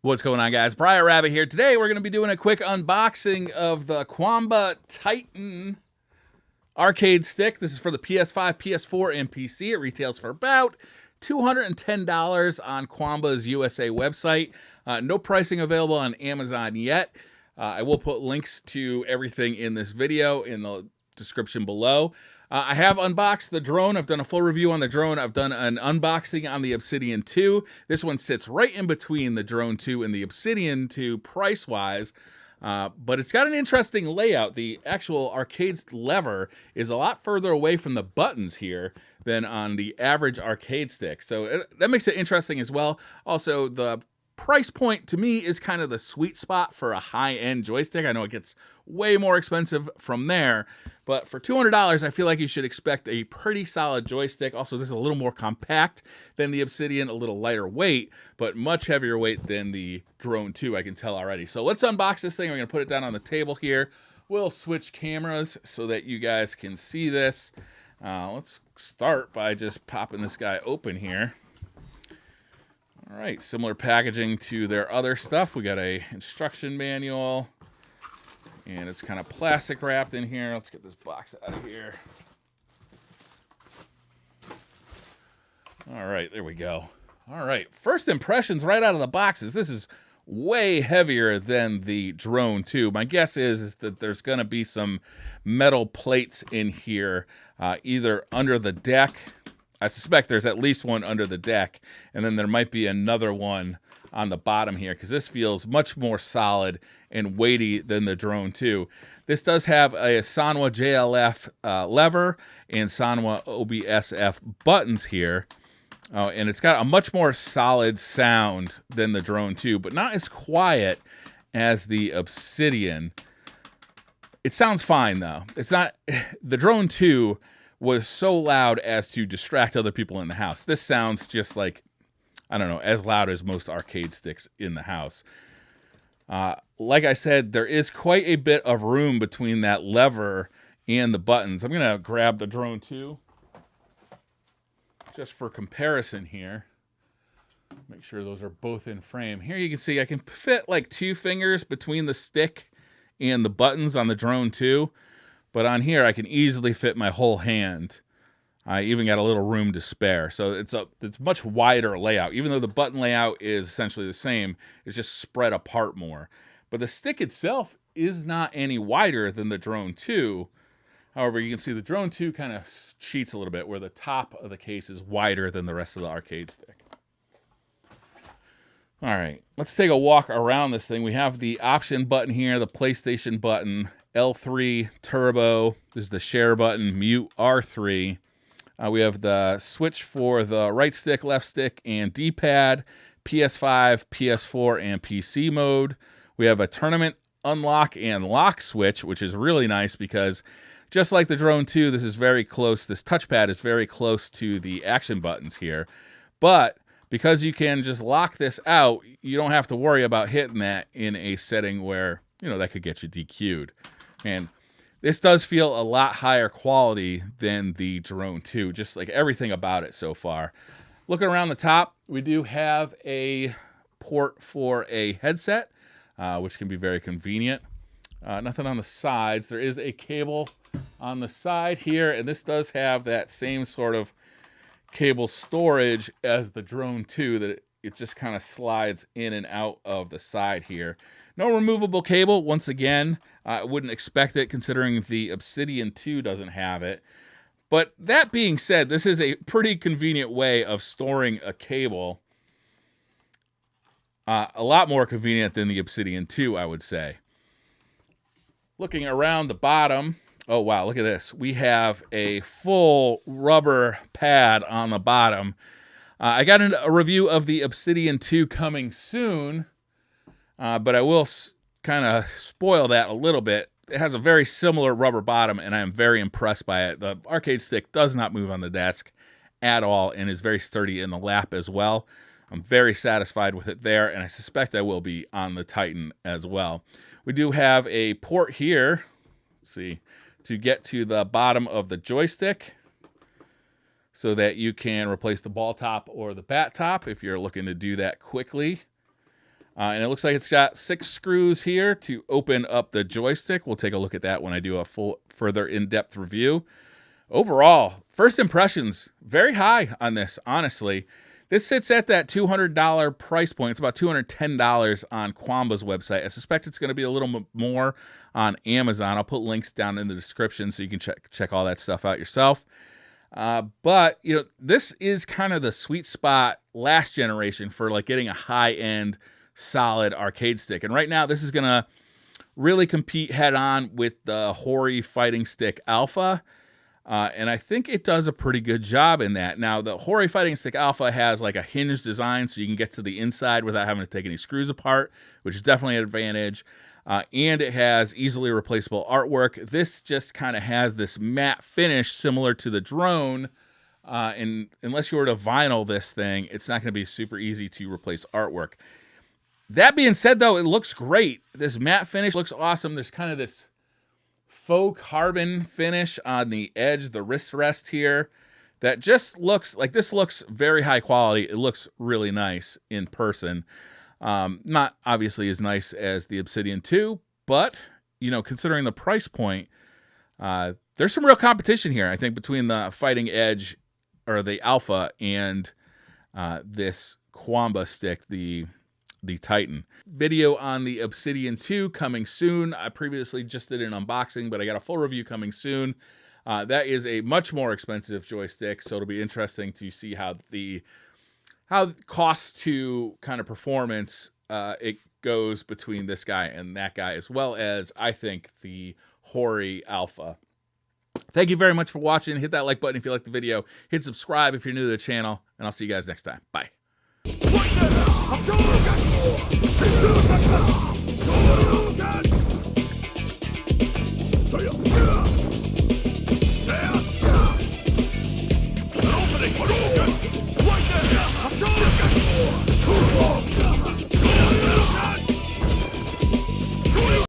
What's going on, guys? Briar Rabbit here. Today we're going to be doing a quick unboxing of the Qanba Titan arcade stick. This is for the PS5, PS4, and PC. It retails for about $210 on Qanba's USA website. No pricing available on Amazon yet. I will put links to everything in this video in the description below. I have unboxed the drone. I've done a full review on the drone. I've done an unboxing on the Obsidian 2. This one sits right in between the drone 2 and the Obsidian 2 price-wise. But it's got an interesting layout. The actual arcade lever is a lot further away from the buttons here than on the average arcade stick. So that makes it interesting as well. Also, the price point to me is kind of the sweet spot for a high-end joystick. I know it gets way more expensive from there, but for $200, I feel like you should expect a pretty solid joystick. Also, this is a little more compact than the Obsidian, a little lighter weight, but much heavier weight than the Drone 2, I can tell already. So let's unbox this thing. We're going to put it down on the table here. We'll switch cameras so that you guys can see this. Let's start by just popping this guy open here. All right, similar packaging to their other stuff. We got a instruction manual, and it's kind of plastic wrapped in here. Let's get this box out of here. All right, there we go. All right, first impressions right out of the boxes. This is way heavier than the Drone 2. My guess is that there's going to be some metal plates in here, either under the deck. I suspect there's at least one under the deck, and then there might be another one on the bottom here, because this feels much more solid and weighty than the Drone 2. This does have a Sanwa JLF lever and Sanwa OBSF buttons here, and it's got a much more solid sound than the Drone 2, but not as quiet as the Obsidian. It sounds fine, though. It's not... The Drone 2 was so loud as to distract other people in the house. This sounds just like, I don't know, as loud as most arcade sticks in the house. Like I said, there is quite a bit of room between that lever and the buttons. I'm going to grab the Drone 2 just for comparison here. Make sure those are both in frame. Here you can see I can fit like 2 fingers between the stick and the buttons on the Drone 2. But on here, I can easily fit my whole hand. I even got a little room to spare. So it's much wider layout. Even though the button layout is essentially the same, it's just spread apart more. But the stick itself is not any wider than the Drone 2. However, you can see the Drone 2 kind of cheats a little bit, where the top of the case is wider than the rest of the arcade stick. All right, let's take a walk around this thing. We have the option button here, the PlayStation button, L3 turbo. This is the share button, mute R3. We have the switch for the right stick, left stick, and D-pad, PS5, PS4, and PC mode. We have a tournament unlock and lock switch, which is really nice because just like the Drone 2, this is very close. This touchpad is very close to the action buttons here. But because you can just lock this out, you don't have to worry about hitting that in a setting where, you know, that could get you DQ'd. And this does feel a lot higher quality than the Drone 2, just like everything about it so far. Looking around the top, we do have a port for a headset, which can be very convenient. Nothing on the sides. There is a cable on the side here, and this does have that same sort of cable storage as the Drone 2, that it just kind of slides in and out of the side here. No removable cable, once again. I wouldn't expect it considering the Obsidian 2 doesn't have it. But that being said, this is a pretty convenient way of storing a cable. A lot more convenient than the Obsidian 2, I would say. Looking around the bottom, oh wow, look at this. We have a full rubber pad on the bottom. I got a review of the Obsidian 2 coming soon, but I will kind of spoil that a little bit. It has a very similar rubber bottom, and I am very impressed by it. The arcade stick does not move on the desk at all and is very sturdy in the lap as well. I'm very satisfied with it there, and I suspect I will be on the Titan as well. We do have a port here, let's see, to get to the bottom of the joystick, so that you can replace the ball top or the bat top if you're looking to do that quickly. And it looks like it's got 6 screws here to open up the joystick. We'll take a look at that when I do a further in-depth review. Overall, first impressions, very high on this, honestly. This sits at that $200 price point. It's about $210 on Qanba's website. I suspect it's going to be a little more on Amazon. I'll put links down in the description so you can check all that stuff out yourself. But, you know, this is kind of the sweet spot last generation for like getting a high-end, solid arcade stick. And right now, this is going to really compete head-on with the Hori Fighting Stick Alpha. And I think it does a pretty good job in that. Now, the Hori Fighting Stick Alpha has like a hinged design, so you can get to the inside without having to take any screws apart, which is definitely an advantage. And it has easily replaceable artwork. This just kind of has this matte finish similar to the drone. And unless you were to vinyl this thing, it's not going to be super easy to replace artwork. That being said, though, it looks great. This matte finish looks awesome. There's kind of this faux carbon finish on the edge, the wrist rest here, that just looks like this looks very high quality. It looks really nice in person. Not obviously as nice as the Obsidian 2, but, you know, considering the price point, there's some real competition here, I think, between the Fighting Edge or the Alpha and this Qanba stick, the Titan. Video on the Obsidian 2 coming soon. I previously just did an unboxing, but I got a full review coming soon. That is a much more expensive joystick, so it'll be interesting to see how cost to kind of performance it goes between this guy and that guy, as well as, I think, the Hori Alpha. Thank you very much for watching. Hit that like button if you liked the video. Hit subscribe if you're new to the channel, and I'll see you guys next time. Bye.